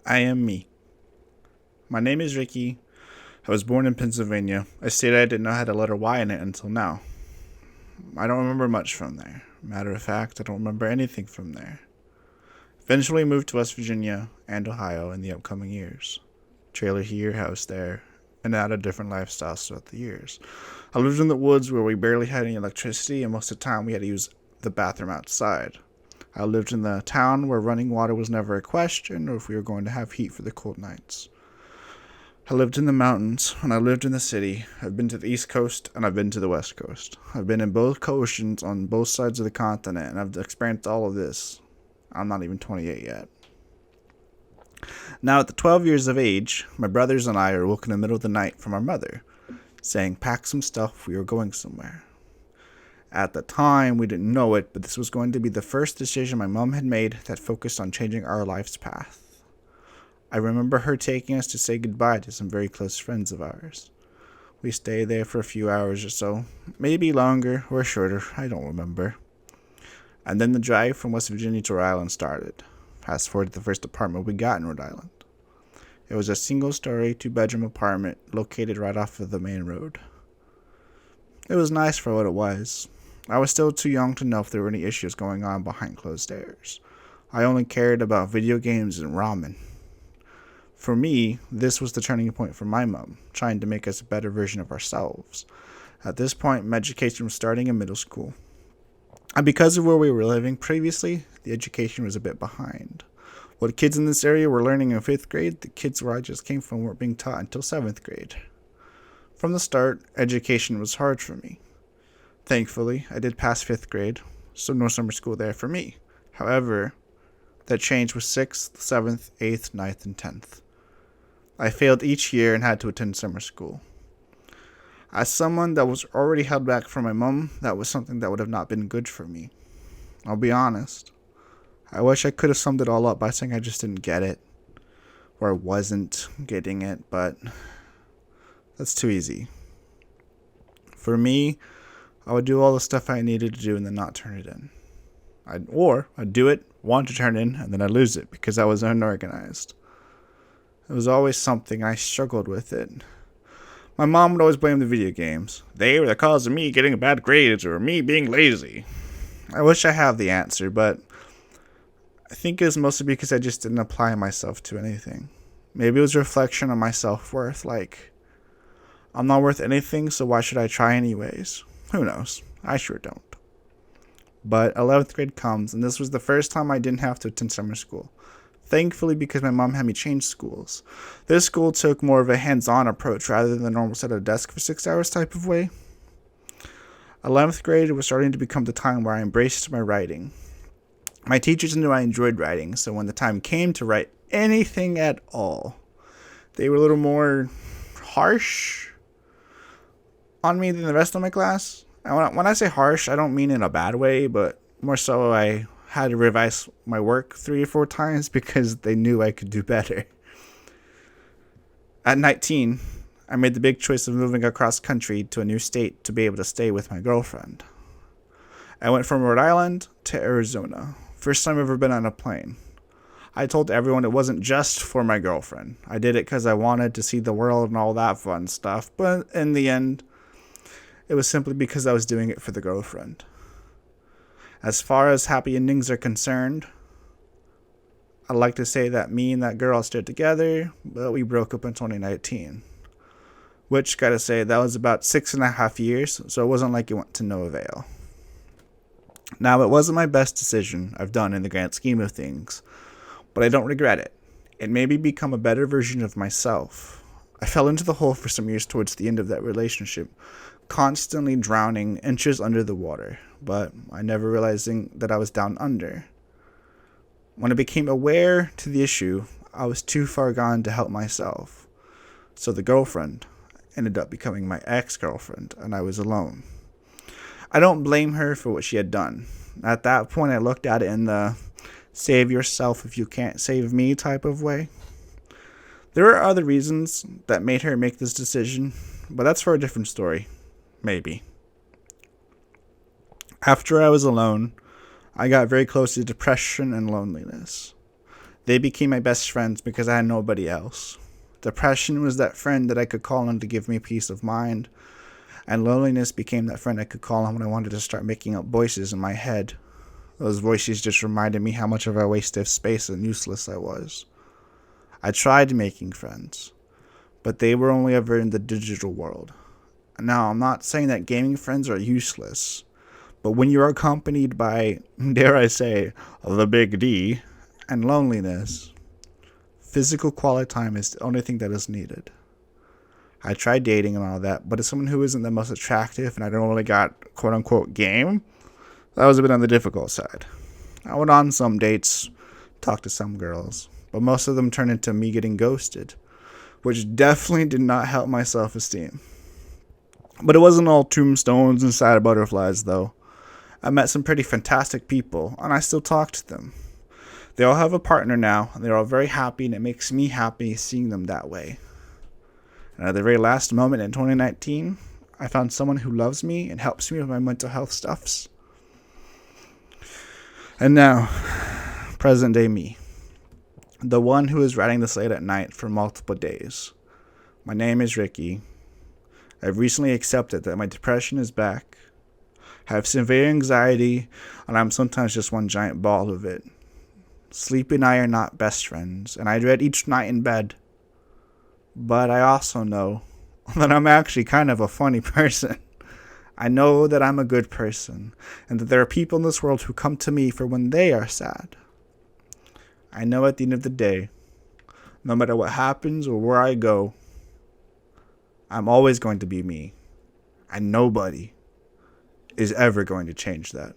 I am me. My name is Ricky. I was born in Pennsylvania, a state I didn't know had a letter Y in it until now. I don't remember much from there. Matter of fact, I don't remember anything from there. Eventually moved to West Virginia and Ohio in the upcoming years. Trailer here, house there, and out of different lifestyles throughout the years. I lived in the woods where we barely had any electricity, and most of the time we had to use the bathroom outside. I lived in the town where running water was never a question, or if we were going to have heat for the cold nights. I lived in the mountains, and I lived in the city. I've been to the East Coast, and I've been to the West Coast. I've been in both oceans on both sides of the continent, and I've experienced all of this. I'm not even 28 yet. Now, at the 12 years of age, my brothers and I are woke in the middle of the night from our mother, saying, "Pack some stuff, we are going somewhere." At the time, we didn't know it, but this was going to be the first decision my mom had made that focused on changing our life's path. I remember her taking us to say goodbye to some very close friends of ours. We stayed there for a few hours or so, maybe longer or shorter, I don't remember. And then the drive from West Virginia to Rhode Island started. Fast forward to the first apartment we got in Rhode Island. It was a single-story, two-bedroom apartment located right off of the main road. It was nice for what it was. I was still too young to know if there were any issues going on behind closed doors. I only cared about video games and ramen. For me, this was the turning point for my mom, trying to make us a better version of ourselves. At this point, my education was starting in middle school. And because of where we were living previously, the education was a bit behind. What kids in this area were learning in 5th grade, the kids where I just came from weren't being taught until 7th grade. From the start, education was hard for me. Thankfully, I did pass 5th grade, so no summer school there for me. However, that changed with 6th, 7th, 8th, 9th, and 10th. I failed each year and had to attend summer school. As someone that was already held back from my mom, that was something that would have not been good for me. I'll be honest. I wish I could have summed it all up by saying I just didn't get it, or I wasn't getting it, but that's too easy. For me, I would do all the stuff I needed to do and then not turn it in. I'd do it, want to turn in, and then I'd lose it because I was unorganized. It was always something, I struggled with it. My mom would always blame the video games. They were the cause of me getting bad grades or me being lazy. I wish I had the answer, but I think it was mostly because I just didn't apply myself to anything. Maybe it was a reflection on my self-worth, like, I'm not worth anything, so why should I try anyways? Who knows? I sure don't. But 11th grade comes, and this was the first time I didn't have to attend summer school. Thankfully, because my mom had me change schools. This school took more of a hands-on approach rather than the normal sit at a desk for 6 hours type of way. 11th grade was starting to become the time where I embraced my writing. My teachers knew I enjoyed writing, so when the time came to write anything at all, they were a little more harsh on me than the rest of my class. And when I say harsh, I don't mean in a bad way, but more so I had to revise my work 3 or 4 times because they knew I could do better. At 19, I made the big choice of moving across country to a new state to be able to stay with my girlfriend. I went from Rhode Island to Arizona. First time I've ever been on a plane. I told everyone it wasn't just for my girlfriend. I did it because I wanted to see the world and all that fun stuff, but in the end, it was simply because I was doing it for the girlfriend. As far as happy endings are concerned, I'd like to say that me and that girl stayed together, but we broke up in 2019. Which, gotta say, that was about 6.5 years, so it wasn't like it went to no avail. Now, it wasn't my best decision I've done in the grand scheme of things, but I don't regret it. It made me become a better version of myself. I fell into the hole for some years towards the end of that relationship, constantly drowning inches under the water, but I never realizing that I was down under. When I became aware to the issue, I was too far gone to help myself. So the girlfriend ended up becoming my ex-girlfriend, and I was alone. I don't blame her for what she had done. At that point, I looked at it in the save yourself if you can't save me type of way. There are other reasons that made her make this decision, but that's for a different story. Maybe. After I was alone, I got very close to depression and loneliness. They became my best friends because I had nobody else. Depression was that friend that I could call on to give me peace of mind, and loneliness became that friend I could call on when I wanted to start making up voices in my head. Those voices just reminded me how much of a waste of space and useless I was. I tried making friends, but they were only ever in the digital world. Now, I'm not saying that gaming friends are useless, but when you're accompanied by, dare I say, the big D, and loneliness, physical quality time is the only thing that is needed. I tried dating and all that, but as someone who isn't the most attractive and I don't really got quote-unquote game, that was a bit on the difficult side. I went on some dates, talked to some girls, but most of them turned into me getting ghosted, which definitely did not help my self-esteem. But it wasn't all tombstones and sad butterflies, though. I met some pretty fantastic people, and I still talk to them. They all have a partner now, and they're all very happy, and it makes me happy seeing them that way. And at the very last moment in 2019, I found someone who loves me and helps me with my mental health stuffs. And now, present day me. The one who is writing this late at night for multiple days. My name is Ricky. I've recently accepted that my depression is back. I have severe anxiety, and I'm sometimes just one giant ball of it. Sleep and I are not best friends, and I dread each night in bed. But I also know that I'm actually kind of a funny person. I know that I'm a good person, and that there are people in this world who come to me for when they are sad. I know at the end of the day, no matter what happens or where I go, I'm always going to be me, and nobody is ever going to change that.